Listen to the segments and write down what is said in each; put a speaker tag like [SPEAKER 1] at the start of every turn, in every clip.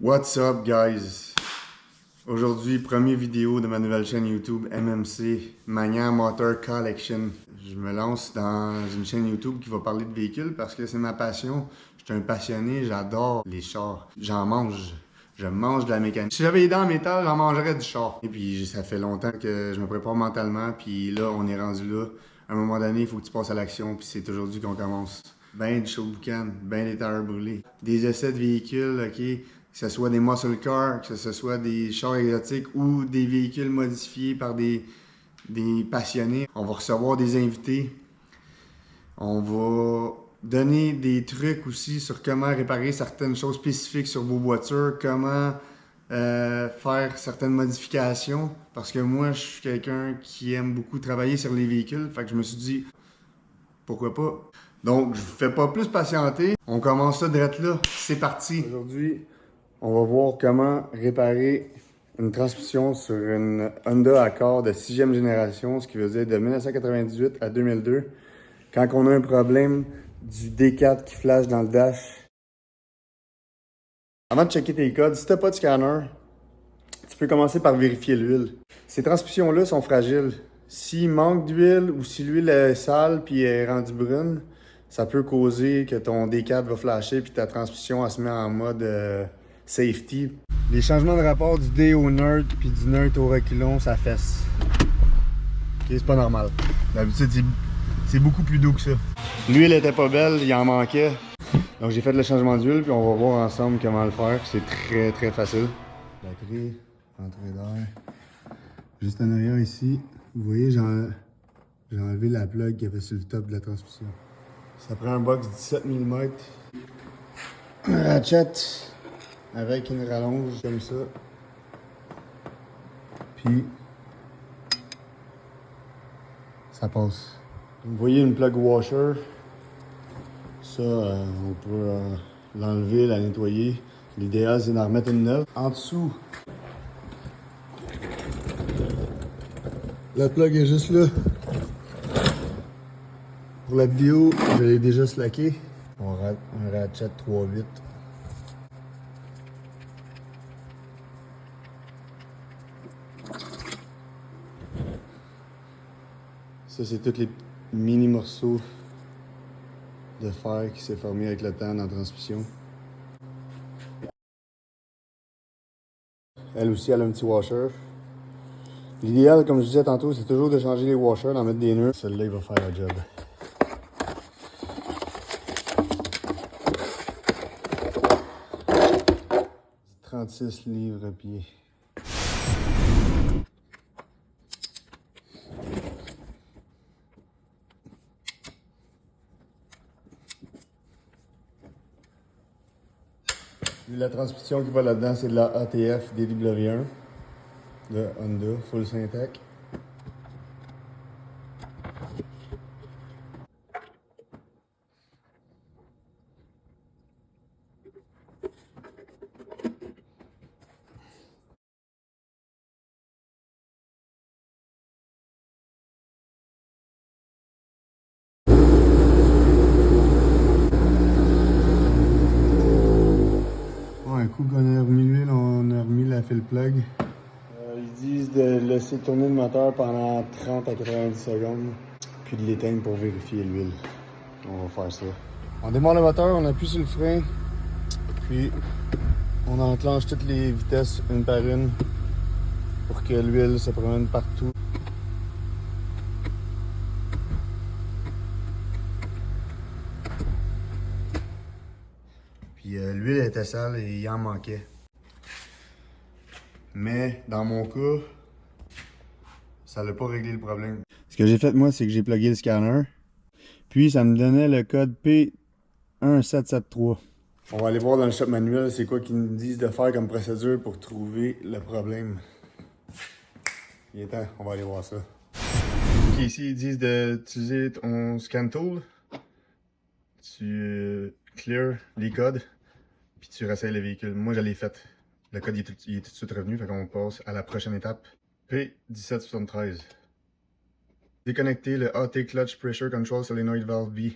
[SPEAKER 1] What's up, guys? Aujourd'hui, première vidéo de ma nouvelle chaîne YouTube MMC Mania Motor Collection. Je me lance dans une chaîne YouTube qui va parler de véhicules parce que c'est ma passion. Je suis un passionné, j'adore les chars. J'en mange. Je mange de la mécanique. Si j'avais les dents en métal, j'en mangerais du char. Et puis, ça fait longtemps que je me prépare mentalement. Puis là, on est rendu là. À un moment donné, il faut que tu passes à l'action. Puis c'est aujourd'hui qu'on commence. Ben du show de boucan, ben des tires brûlés. Des essais de véhicules, ok? Que ce soit des muscle cars, que ce soit des chars exotiques ou des véhicules modifiés par des passionnés. On va recevoir des invités. On va donner des trucs aussi sur comment réparer certaines choses spécifiques sur vos voitures, comment faire certaines modifications. Parce que moi, je suis quelqu'un qui aime beaucoup travailler sur les véhicules. Fait que je me suis dit, pourquoi pas? Donc, je vous fais pas plus patienter. On commence ça direct là. C'est parti. Aujourd'hui, on va voir comment réparer une transmission sur une Honda Accord de 6e génération, ce qui veut dire de 1998 à 2002. Quand on a un problème du D4 qui flash dans le dash. Avant de checker tes codes, si tu n'as pas de scanner, tu peux commencer par vérifier l'huile. Ces transmissions-là sont fragiles. S'il manque d'huile ou si l'huile est sale puis est rendue brune, ça peut causer que ton D4 va flasher puis ta transmission elle se met en mode safety. Les changements de rapport du D au nerd puis du nerd au reculon, ça fesse. Ok, c'est pas normal. D'habitude, c'est beaucoup plus doux que ça. L'huile était pas belle, il en manquait. Donc j'ai fait le changement d'huile puis on va voir ensemble comment le faire. C'est très facile. Batterie, entrée d'air. Juste en arrière ici, vous voyez, j'ai enlevé la plug qui avait sur le top de la transmission. Ça prend un box 17 mm. Un ratchet avec une rallonge comme ça. Puis ça passe. Vous voyez une plug washer. Ça, on peut l'enlever, la nettoyer. L'idéal, c'est d'en remettre une neuve. En dessous, la plug est juste là. Pour la vidéo, je l'ai déjà slacké. On rate un ratchet 3/8. Ça, c'est tous les mini morceaux de fer qui s'est formé avec le temps dans la transmission. Elle aussi, elle a un petit washer. L'idéal, comme je disais tantôt, c'est toujours de changer les washers, d'en mettre des nœuds. Celui-là, il va faire le job. « 36 livres pied. La transmission qui va là-dedans, c'est de la ATF DW1 de Honda, full Syntec. Un coup qu'on a remis l'huile, on a remis la fill plug. Ils disent de laisser tourner le moteur pendant 30 à 90 secondes, puis de l'éteindre pour vérifier l'huile. On va faire ça. On démarre le moteur, on appuie sur le frein, puis on enclenche toutes les vitesses une par une pour que l'huile se promène partout. Puis l'huile était sale et il en manquait. Mais dans mon cas, ça n'a pas réglé le problème. Ce que j'ai fait moi, c'est que j'ai plugué le scanner. Puis ça me donnait le code P1773. On va aller voir dans le shop manuel c'est quoi qu'ils nous disent de faire comme procédure pour trouver le problème. Il est temps, on va aller voir ça. Ok, ici ils disent d'utiliser ton scan tool. Tu clear les codes, puis tu réessayes le véhicule. Moi je l'ai fait. Le code il est tout de suite revenu, fait qu'on passe à la prochaine étape. P1773. Déconnecter le AT Clutch Pressure Control Solenoid Valve B.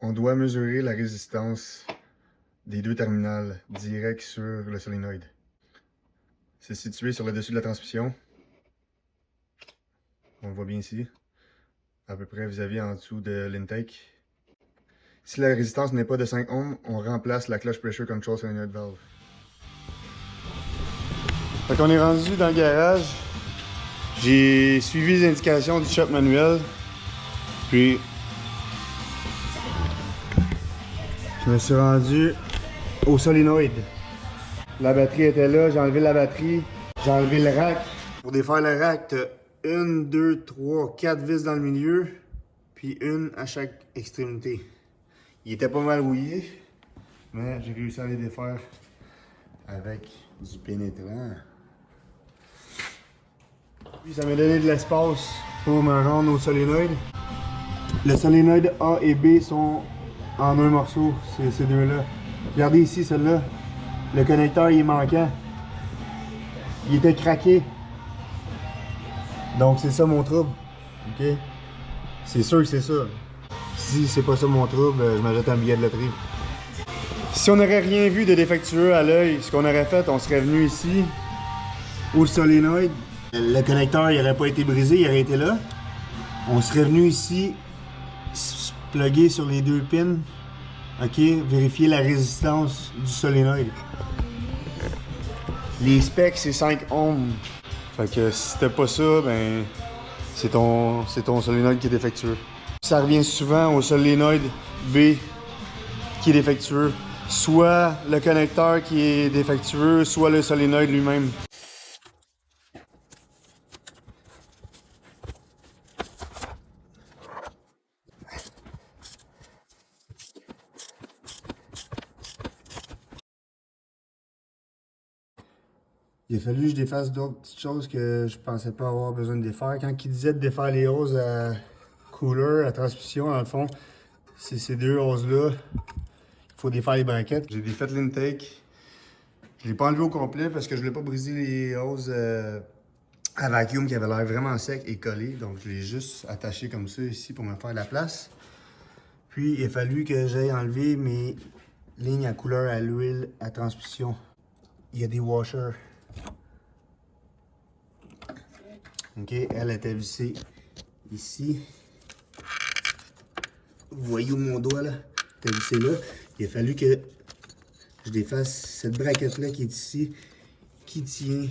[SPEAKER 1] On doit mesurer la résistance des deux terminales direct sur le solénoïde. C'est situé sur le dessus de la transmission. On le voit bien ici. À peu près vis-à-vis en dessous de l'intake. Si la résistance n'est pas de 5 ohms, on remplace la clutch pressure control solenoid valve. Fait qu'on est rendu dans le garage. J'ai suivi les indications du shop manuel. Puis je me suis rendu au solénoïde. La batterie était là, j'ai enlevé la batterie, j'ai enlevé le rack. Pour défaire le rack, t'as 1, 2, 3, 4 vis dans le milieu, puis une à chaque extrémité. Il était pas mal rouillé, mais j'ai réussi à les défaire avec du pénétrant. Puis ça m'a donné de l'espace pour me rendre au solénoïde. Le solénoïde A et B sont en un morceau, ces deux-là. Regardez ici, celui-là. Le connecteur, il est manquant. Il était craqué. Donc, c'est ça mon trouble. OK? C'est sûr que c'est ça. Si c'est pas ça mon trouble, je m'achète un billet de loterie. Si on n'aurait rien vu de défectueux à l'œil, ce qu'on aurait fait, on serait venu ici, au solénoïde. Le connecteur, il n'aurait pas été brisé, il aurait été là. On serait venu ici, plugger sur les deux pins. OK? Vérifier la résistance du solénoïde. Les specs, c'est 5 ohms. Fait que si t'as pas ça, ben c'est ton solénoïde qui est défectueux. Ça revient souvent au solénoïde B qui est défectueux. Soit le connecteur qui est défectueux, soit le solénoïde lui-même. Il a fallu que je défasse d'autres petites choses que je pensais pas avoir besoin de défaire. Quand il disait de défaire les hoses à cooler, à transmission, dans le fond, c'est ces deux hoses-là. Il faut défaire les braquettes. J'ai défait l'intake. Je l'ai pas enlevé au complet parce que je voulais pas briser les hoses à vacuum qui avaient l'air vraiment sec et collées. Donc je l'ai juste attaché comme ça ici pour me faire de la place. Puis il a fallu que j'aille enlever mes lignes à couleur à l'huile à transmission. Il y a des washers. OK, elle était vissée ici. Vous voyez où mon doigt là? Elle était vissée là. Il a fallu que je défasse cette braquette-là qui est ici, qui tient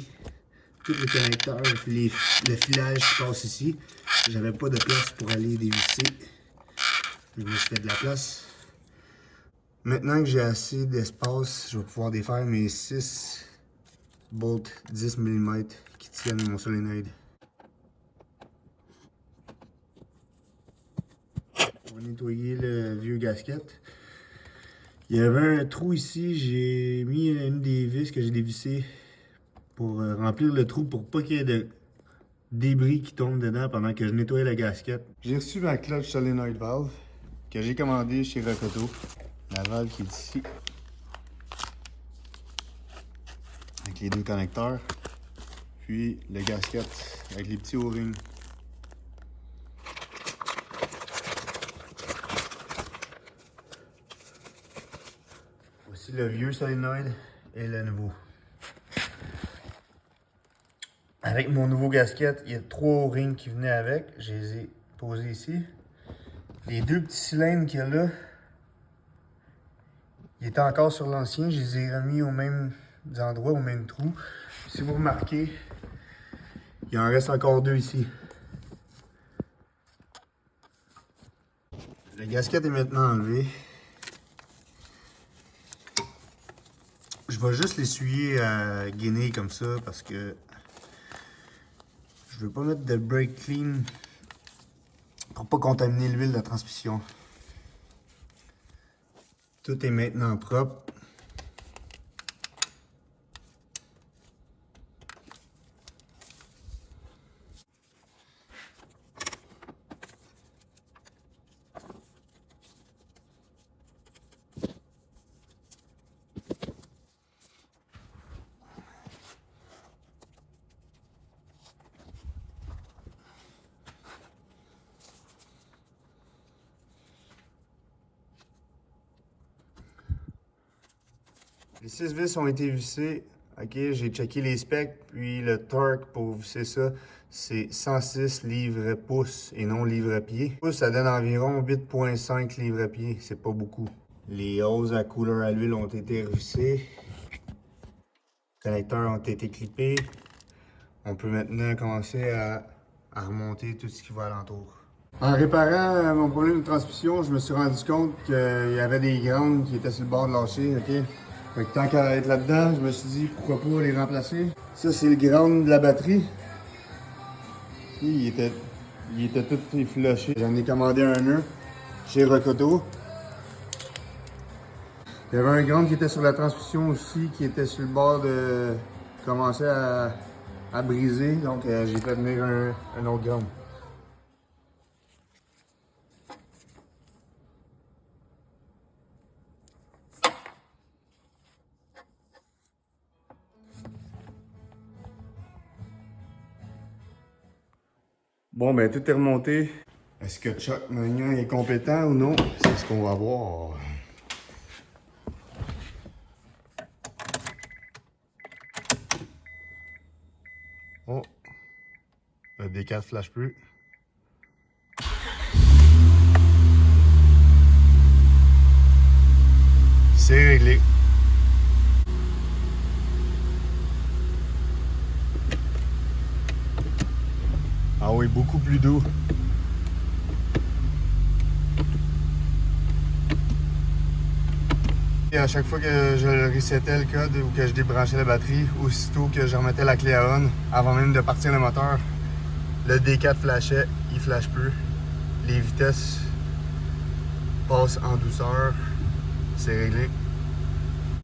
[SPEAKER 1] tout le connecteur, puis le filage qui passe ici. J'avais pas de place pour aller dévisser. Je me suis fait de la place. Maintenant que j'ai assez d'espace, je vais pouvoir défaire mes 6 bolts 10 mm qui tiennent mon solénoïde. On va nettoyer le vieux gasket. Il y avait un trou ici, j'ai mis une des vis que j'ai dévissées pour remplir le trou pour pas qu'il y ait de débris qui tombent dedans pendant que je nettoyais la gasket. J'ai reçu ma clutch solenoid valve que j'ai commandée chez Rakoto. La valve qui est ici. Avec les deux connecteurs. Puis le gasket avec les petits O-rings. Voici le vieux solénoïde et le nouveau. Avec mon nouveau gasket, il y a 3 O-rings qui venaient avec. Je les ai posés ici. Les deux petits cylindres qu'il y a là, ils étaient encore sur l'ancien. Je les ai remis au même endroit, au même trou. Si vous remarquez, il en reste encore 2 ici. Le gasket est maintenant enlevé. Je vais juste l'essuyer à guenilles comme ça parce que je veux pas mettre de brake clean pour pas contaminer l'huile de la transmission. Tout est maintenant propre. Les 6 vis ont été vissées. Ok, j'ai checké les specs, puis le torque pour visser ça, c'est 106 livres-pouces et non livres-pieds. Pouce, ça donne environ 8,5 livres-pieds, c'est pas beaucoup. Les hoses à couleur à l'huile ont été revissées. Les connecteurs ont été clippés. On peut maintenant commencer à remonter tout ce qui va alentour. En réparant mon problème de transmission, je me suis rendu compte qu'il y avait des grandes qui étaient sur le bord de lâcher, ok? Fait que tant qu'à être là-dedans, je me suis dit pourquoi pas les remplacer. Ça, c'est le ground de la batterie. Il était tout effiloché. J'en ai commandé un nœud chez Rocoto. Il y avait un ground qui était sur la transmission aussi, qui était sur le bord de commencer à briser. Donc, j'ai fait venir un autre ground. Bon, ben tout est remonté. Est-ce que Chuck Magnan est compétent ou non? C'est ce qu'on va voir. Oh, le D4 flash plus. C'est réglé. Ah oui, beaucoup plus doux. Et à chaque fois que je resettais le code ou que je débranchais la batterie, aussitôt que je remettais la clé à on, avant même de partir le moteur, le D4 flashait, il flash plus. Les vitesses passent en douceur. C'est réglé.